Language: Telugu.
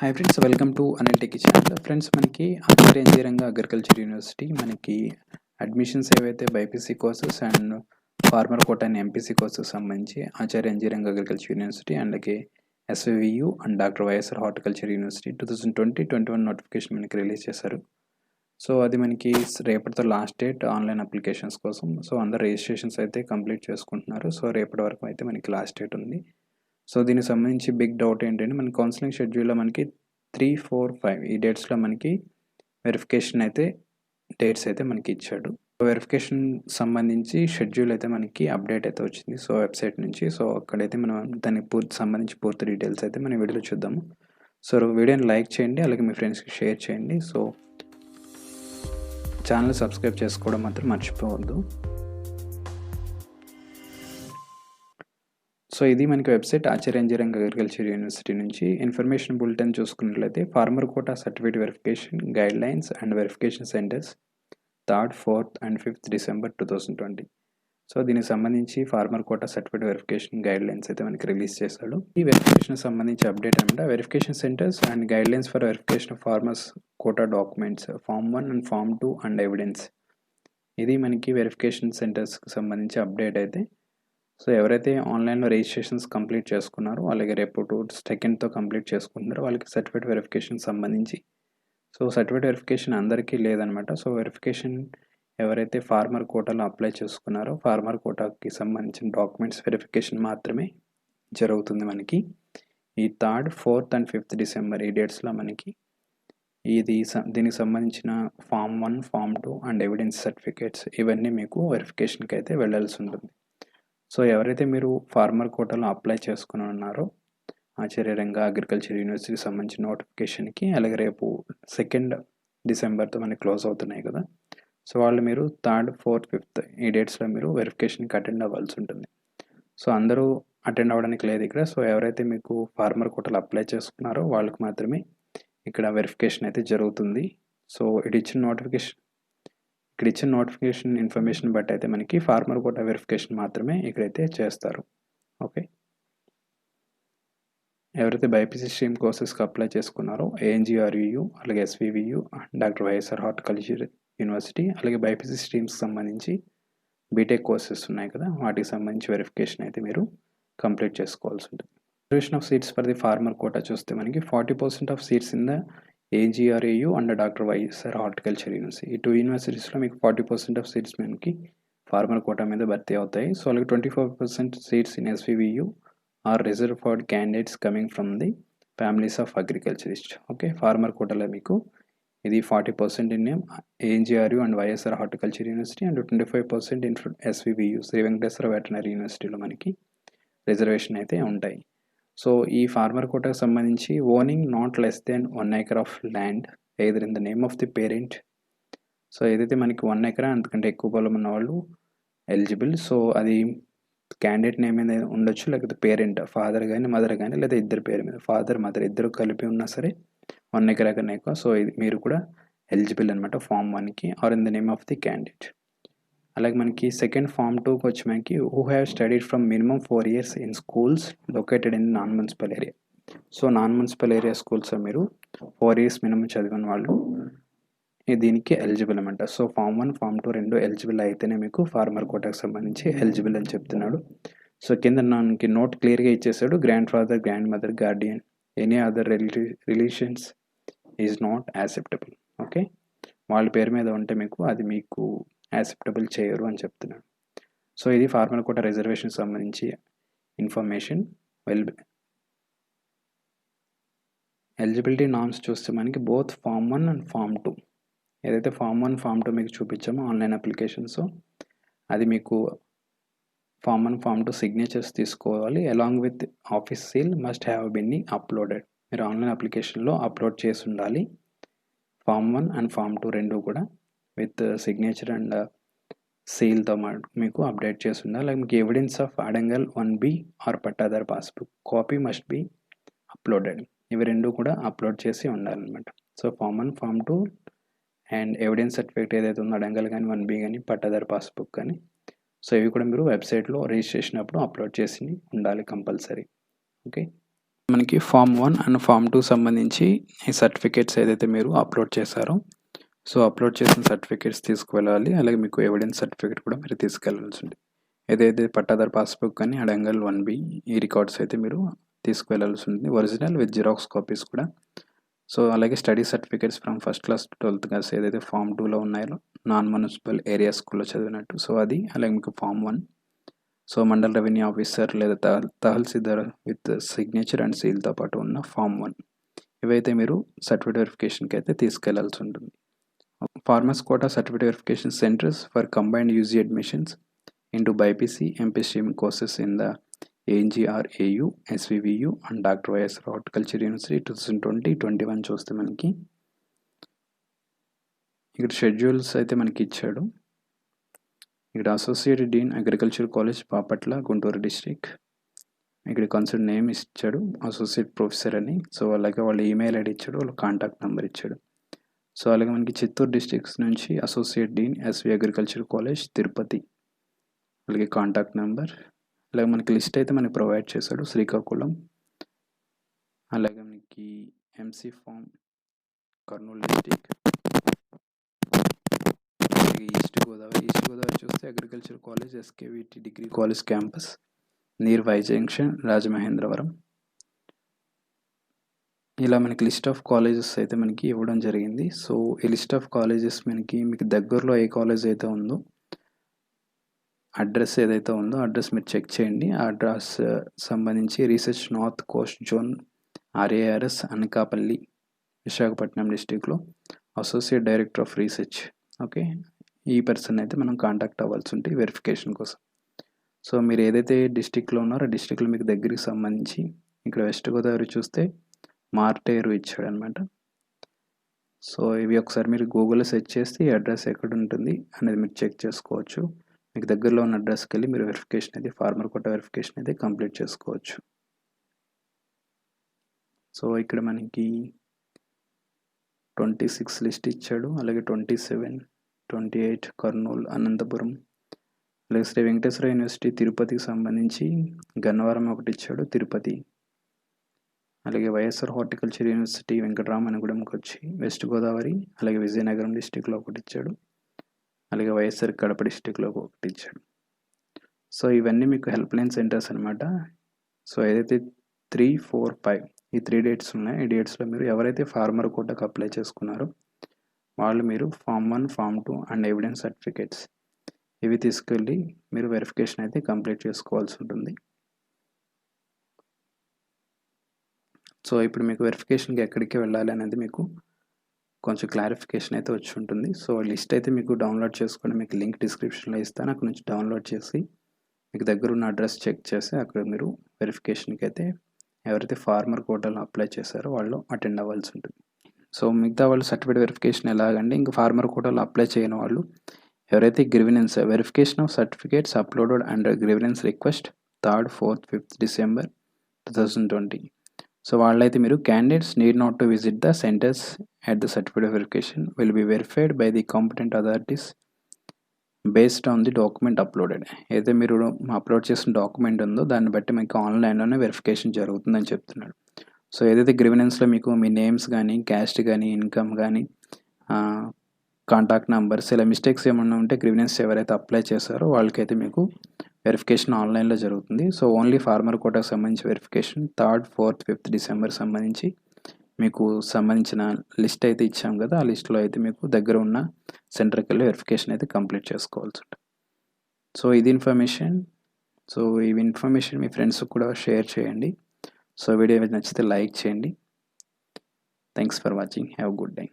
Hi friends, welcome to analytic channel. Friends, మనకి ఆచార్య ఇంజనీరింగ్ అగ్రికల్చర్ యూనివర్సిటీ మనకి అడ్మిషన్స్ ఏవైతే BiPC courses and farmer quota and MPC courses సంబంధించి ఆచార్య ఇంజనీరింగ్ అగ్రికల్చర్ యూనివర్సిటీ అండ్కి SVU and doctor YSR horticulture university 2020-21 notification మనకి రిలీజ్ చేశారు. సో అది మనకి రేపటితో లాస్ట్ డేట్ ఆన్లైన్ అప్లికేషన్స్ కోసం. సో అందరు రిజిస్ట్రేషన్స్ అయితే కంప్లీట్ చేసుకుంటున్నారు. సో రేపటి వరకు అయితే మనకి లాస్ట్ డేట్ ఉంది. సో దీనికి సంబంధించి బిగ్ డౌట్ ఏంటంటే, మన కౌన్సిలింగ్ షెడ్యూల్లో మనకి 3, 4, 5 ఈ డేట్స్లో మనకి వెరిఫికేషన్ అయితే డేట్స్ అయితే మనకి ఇచ్చాడు. వెరిఫికేషన్ సంబంధించి షెడ్యూల్ అయితే మనకి అప్డేట్ అయితే వచ్చింది సో వెబ్సైట్ నుంచి. సో అక్కడైతే మనం దానికి సంబంధించి పూర్తి డీటెయిల్స్ అయితే మనం వీడియోలో చూద్దాము. సో వీడియోని లైక్ చేయండి, అలాగే మీ ఫ్రెండ్స్కి షేర్ చేయండి. సో ఛానల్ సబ్స్క్రైబ్ చేసుకోవడం మాత్రం మర్చిపోవద్దు. సో ఇది మనకి website Acharya engineering agriculture university నుంచి. ఇన్ఫర్మేషన్ బులెటిన్ చూసుకున్నట్లయితే farmer quota certificate verification guidelines and verification centres 3rd, 4th and 5th December 2020. So దీనికి సంబంధించి farmer quota certificate verification guidelines అయితే మనకి రిలీజ్ చేశాడు. ఈ వెరిఫికేషన్ సంబంధించి అప్డేట్ అనమాట. Verification centres and guidelines for verification of farmers quota documents form 1 and form 2 and evidence. ఇది మనకి వెరిఫికేషన్ సెంటర్స్కి సంబంధించి అప్డేట్ అయితే. సో ఎవరైతే ఆన్లైన్లో రిజిస్ట్రేషన్స్ కంప్లీట్ చేసుకున్నారో, అలాగే రేపు 2nd కంప్లీట్ చేసుకుంటున్నారో వాళ్ళకి సర్టిఫికేట్ వెరిఫికేషన్ సంబంధించి. సో సర్టిఫికేట్ వెరిఫికేషన్ అందరికీ లేదనమాట. సో వెరిఫికేషన్ ఎవరైతే ఫార్మర్ కోటాలో అప్లై చేసుకున్నారో ఫార్మర్ కోటాకి సంబంధించిన డాక్యుమెంట్స్ వెరిఫికేషన్ మాత్రమే జరుగుతుంది మనకి. ఈ 3rd, 4th and 5th December ఈ డేట్స్లో మనకి దీనికి సంబంధించిన form 1, form 2 and evidence certificates ఇవన్నీ మీకు వెరిఫికేషన్కి అయితే వెళ్ళాల్సి ఉంటుంది. సో ఎవరైతే మీరు ఫార్మర్ కోటాలో అప్లై చేసుకుని ఉన్నారో ఆచార్య రంగా అగ్రికల్చర్ యూనివర్సిటీకి సంబంధించిన నోటిఫికేషన్కి, అలాగే రేపు 2nd December మనకి క్లోజ్ అవుతున్నాయి కదా. సో వాళ్ళు మీరు 3rd, 4th, 5th ఈ డేట్స్లో మీరు వెరిఫికేషన్కి అటెండ్ అవ్వాల్సి ఉంటుంది. సో అందరూ అటెండ్ అవ్వడానికి లేదు ఇక్కడ. సో ఎవరైతే మీకు ఫార్మర్ కోటాలో అప్లై చేసుకున్నారో వాళ్ళకి మాత్రమే ఇక్కడ వెరిఫికేషన్ అయితే జరుగుతుంది. సో ఇక్కడ ఇచ్చిన నోటిఫికేషన్ ఇన్ఫర్మేషన్ బట్టి అయితే మనకి ఫార్మర్ కోటా వెరిఫికేషన్ మాత్రమే ఇక్కడైతే చేస్తారు. ఓకే, ఎవరైతే బైపీసీ స్ట్రీమ్ కోర్సెస్కి అప్లై చేసుకున్నారో ఏఎన్జిఆర్యుయు, అలాగే ఎస్వివియు, డాక్టర్ వైఎస్ఆర్ హార్టికల్చర్ యూనివర్సిటీ, అలాగే బైపీసీ స్ట్రీమ్స్కి సంబంధించి బీటెక్ కోర్సెస్ ఉన్నాయి కదా, వాటికి సంబంధించి వెరిఫికేషన్ అయితే మీరు కంప్లీట్ చేసుకోవాల్సి ఉంటుంది. Reservation of seats for the farmer quota చూస్తే మనకి 40% of seats in the ANGRAU and doctor YSR horticulture university. ఈ 2 యూనివర్సిటీస్లో మీకు 40% ఆఫ్ సీట్స్ మనకి ఫార్మర్ కోటా మీద భర్తీ అవుతాయి. సో అలాగే 25% seats in SVVU are reserve for candidates coming from the families of agriculturist. Okay, farmer కోటాలో మీకు ఇది 40% in ANGRU and YSR horticulture university and 25% in SVVU Shri Venkateswara veterinary యూనివర్సిటీలో మనకి రిజర్వేషన్ అయితే ఉంటాయి. సో ఈ ఫార్మర్ కోటాకు సంబంధించి owning not less than 1 acre of land either in the name of the parent. So ఏదైతే మనకి 1 acre అంతకంటే ఎక్కువ పొలం ఉన్న వాళ్ళు ఎలిజిబుల్. సో అది క్యాండిడేట్ నేమ్ మీద ఉండొచ్చు, లేకపోతే పేరెంట్ ఫాదర్ కానీ మదర్ కానీ, లేదా ఇద్దరు పేరు మీద ఫాదర్ మదర్ ఇద్దరు కలిపి ఉన్నా సరే 1 acre కన్నా ఎక్కువ. సో ఇది మీరు కూడా ఎలిజిబుల్ అనమాట ఫార్మ్ 1కి are in the name of the candidate. అలాగే మనకి సెకండ్ ఫార్మ్ 2కి వచ్చి మనకి who have studied from minimum 4 years in schools located in non municipal area. So non municipal area schools మీరు 4 years మినిమం చదివిన వాళ్ళు దీనికి ఎలిజిబుల్ అనమాట. సో ఫార్మ్ 1, ఫార్మ్ 2 రెండు ఎలిజిబుల్ అయితేనే మీకు ఫార్మర్ కోటాకు సంబంధించి ఎలిజిబుల్ అని చెప్తున్నాడు. సో కింద మనకి నోట్ క్లియర్గా ఇచ్చేసాడు. Grand father, grand mother, Guardian, any other relations is not acceptable. Okay, వాళ్ళ పేరు మీద ఉంటే మీకు అది మీకు యాక్సెప్టబుల్ చేయరు అని చెప్తున్నాడు. సో ఇది ఫార్మర్ కోటా రిజర్వేషన్ సంబంధించి ఇన్ఫర్మేషన్. ఎలిజిబిలిటీ నామ్స్ చూస్తే మనకి బోత్ ఫార్మ్ 1 అండ్ ఫార్మ్ 2 ఏదైతే ఫార్మ్ 1, ఫార్మ్ 2 మీకు చూపించామో ఆన్లైన్ అప్లికేషన్స్, అది మీకు ఫార్మ్ 1, ఫార్మ్ 2 సిగ్నేచర్స్ తీసుకోవాలి. Along with office seal must have been uploaded. మీరు ఆన్లైన్ అప్లికేషన్లో అప్లోడ్ చేసి ఉండాలి. ఫార్మ్ 1 అండ్ ఫార్మ్ 2 రెండు కూడా విత్ సిగ్నేచర్ అండ్ సీల్తో మీకు అప్డేట్ చేసి ఉండాలి. అలాగే మీకు evidence of Adangal 1B or pattadar passbook copy must be uploaded. ఇవి రెండు కూడా అప్లోడ్ చేసి ఉండాలన్నమాట. So form 1, form 2 and evidence certificate ఏదైతే ఉందో అడంగల్ కానీ 1B కానీ పట్టాదార్ పాస్బుక్ కానీ, సో ఇవి కూడా మీరు వెబ్సైట్లో రిజిస్ట్రేషన్ అప్పుడు అప్లోడ్ చేసి ఉండాలి కంపల్సరీ. ఓకే, మనకి ఫామ్ 1 అండ్ ఫామ్ 2 సంబంధించి ఈ సర్టిఫికేట్స్ ఏదైతే మీరు అప్లోడ్ చేశారో, సో అప్లోడ్ చేసిన సర్టిఫికేట్స్ తీసుకువెళ్ళాలి. అలాగే మీకు ఎవిడెన్స్ సర్టిఫికేట్ కూడా మీరు తీసుకెళ్లాల్సి ఉంటుంది. ఏదైతే పట్టాదారు పాస్బుక్ కానీ అడంగల్ 1B ఈ రికార్డ్స్ అయితే మీరు తీసుకువెళ్ళాల్సి ఉంటుంది. ఒరిజినల్ విత్ జిరాక్స్ కాపీస్ కూడా. సో అలాగే study certificates from first class to 12th class ఏదైతే ఫామ్ 2లో ఉన్నాయో నాన్ మున్సిపల్ ఏరియా స్కూల్లో చదివినట్టు, సో అది. అలాగే మీకు form 1, so mandal revenue officer లేదా తహసీల్దార్ విత్ సిగ్నేచర్ అండ్ సీల్తో పాటు ఉన్న ఫామ్ 1, ఇవైతే మీరు సర్టిఫికేట్ వెరిఫికేషన్కి అయితే తీసుకెళ్లాల్సి ఉంటుంది. Farmers quota certificate verification centres for combined UG admissions into BIPC MPStream courses in the ANGR AU, SVVU and Dr. YSR Horticulture University 2020-21 చూస్తే మనకి ఇక్కడ షెడ్యూల్స్ అయితే మనకి ఇచ్చాడు. ఇక్కడ associate dean agriculture college Bapatla Guntur district, ఇక్కడ కన్సర్న్ నేమ్ ఇచ్చాడు అసోసియేట్ ప్రొఫెసర్ అని. సో అలాగే వాళ్ళ ఈమెయిల్ ఐడి ఇచ్చాడు, వాళ్ళ కాంటాక్ట్ నెంబర్ ఇచ్చాడు. సో అలాగే మనకి చిత్తూరు డిస్ట్రిక్ట్స్ నుంచి associate dean SV agriculture college Tirupati, అలాగే కాంటాక్ట్ నెంబర్. అలాగే మనకి లిస్ట్ అయితే మనకి ప్రొవైడ్ చేశాడు శ్రీకాకుళం, అలాగే మనకి ఎంసీ ఫామ్ కర్నూలు డిస్టిక్, అలాగే ఈస్ట్ గోదావరి చూస్తే agriculture college SKVT degree college campus near Y junction Rajamahendravaram. ఇలా మనకి లిస్ట్ ఆఫ్ కాలేజెస్ అయితే మనకి ఇవ్వడం జరిగింది. సో ఈ లిస్ట్ ఆఫ్ కాలేజెస్ మీకు దగ్గరలో ఏ కాలేజ్ అయితే ఉందో అడ్రస్ ఏదైతే ఉందో అడ్రస్ మీరు చెక్ చేయండి. ఆ అడ్రస్ సంబంధించి research north coast zone RARS Anakapalli Visakhapatnam డిస్టిక్లో associate director of research, okay, ఈ పర్సన్ అయితే మనం కాంటాక్ట్ అవ్వాల్సి ఉంటుంది వెరిఫికేషన్ కోసం. సో మీరు ఏదైతే డిస్టిక్లో ఉన్నారో ఆ డిస్టిక్లో మీకు దగ్గరికి సంబంధించి ఇక్కడ వెస్ట్ గోదావరి చూస్తే మార్టేరు ఇచ్చాడు అనమాట. సో ఇవి ఒకసారి మీరు గూగుల్లో సెర్చ్ చేస్తే ఈ అడ్రస్ ఎక్కడ ఉంటుంది అనేది మీరు చెక్ చేసుకోవచ్చు. మీకు దగ్గరలో ఉన్న అడ్రస్కి వెళ్ళి మీరు వెరిఫికేషన్ అయితే ఫార్మర్ కోటా వెరిఫికేషన్ అయితే కంప్లీట్ చేసుకోవచ్చు. సో ఇక్కడ మనకి 26 లిస్ట్ ఇచ్చాడు, అలాగే 27, 28 కర్నూలు, అనంతపురం, అలాగే శ్రీ వెంకటేశ్వర యూనివర్సిటీ తిరుపతికి సంబంధించి గన్నవరం ఒకటి ఇచ్చాడు తిరుపతి, అలాగే వైఎస్ఆర్ హార్టికల్చర్ యూనివర్సిటీ వెంకటరామనగూడెంకి వచ్చి వెస్ట్ గోదావరి, అలాగే విజయనగరం డిస్టిక్లో ఒకటి ఇచ్చాడు, అలాగే వైఎస్ఆర్ కడప డిస్టిక్లో ఒకటి ఇచ్చాడు. సో ఇవన్నీ మీకు హెల్ప్ లైన్ సెంటర్స్ అనమాట. సో ఏదైతే 3, 4, 5 ఈ 3 డేట్స్ ఉన్నాయి, ఈ డేట్స్లో మీరు ఎవరైతే ఫార్మర్ కోటాకు అప్లై చేసుకున్నారో వాళ్ళు మీరు form 1, form 2 and evidence certificates ఇవి తీసుకెళ్ళి మీరు వెరిఫికేషన్ అయితే కంప్లీట్ చేసుకోవాల్సి ఉంటుంది. సో ఇప్పుడు మీకు వెరిఫికేషన్కి ఎక్కడికి వెళ్ళాలి అనేది మీకు కొంచెం క్లారిఫికేషన్ అయితే వచ్చి ఉంటుంది. సో లిస్ట్ అయితే మీకు డౌన్లోడ్ చేసుకొని మీకు లింక్ డిస్క్రిప్షన్లో ఇస్తాను, అక్కడ నుంచి డౌన్లోడ్ చేసి మీకు దగ్గర ఉన్న అడ్రస్ చెక్ చేసి అక్కడ మీరు వెరిఫికేషన్కి అయితే ఎవరైతే ఫార్మర్ కోటాలో అప్లై చేశారో వాళ్ళు అటెండ్ అవ్వాల్సి ఉంటుంది. సో మిగతా వాళ్ళు సర్టిఫికేట్ వెరిఫికేషన్ ఎలాగంటే ఇంకా ఫార్మర్ కోటాలో అప్లై చేయని వాళ్ళు ఎవరైతే grievance verification of certificates uploaded under grievance request 3rd, 4th, 5th December 2020. సో వాళ్ళైతే మీరు candidates need not to visit the centres at the certificate verification will be verified by the competent authorities based on the document uploaded. ఏదైతే మీరు అప్లోడ్ చేసిన డాక్యుమెంట్ ఉందో దాన్ని బట్టి మీకు ఆన్లైన్లోనే వెరిఫికేషన్ జరుగుతుందని చెప్తున్నాడు. సో ఏదైతే గ్రీవెనెన్స్లో మీకు మీ నేమ్స్ కానీ క్యాస్ట్ కానీ ఇన్కమ్ కానీ కాంటాక్ట్ నెంబర్స్ ఇలా మిస్టేక్స్ ఏమన్నా ఉంటే గ్రీవెనెన్స్ ఎవరైతే అప్లై చేశారో వాళ్ళకైతే మీకు వెరిఫికేషన్ ఆన్లైన్లో జరుగుతుంది. సో ఓన్లీ ఫార్మర్ కోటాకు సంబంధించి verification 3rd, 4th, 5th December సంబంధించి మీకు సంబంధించిన లిస్ట్ అయితే ఇచ్చాం కదా, ఆ లిస్ట్లో అయితే మీకు దగ్గర ఉన్న సెంటర్కి వెళ్ళి వెరిఫికేషన్ అయితే కంప్లీట్ చేసుకోవాల్సి ఉంటుంది. సో ఇది ఇన్ఫర్మేషన్. సో ఈ ఇన్ఫర్మేషన్ మీ ఫ్రెండ్స్కి కూడా షేర్ చేయండి. సో వీడియో నచ్చితే లైక్ చేయండి. Thanks for watching. Have good day.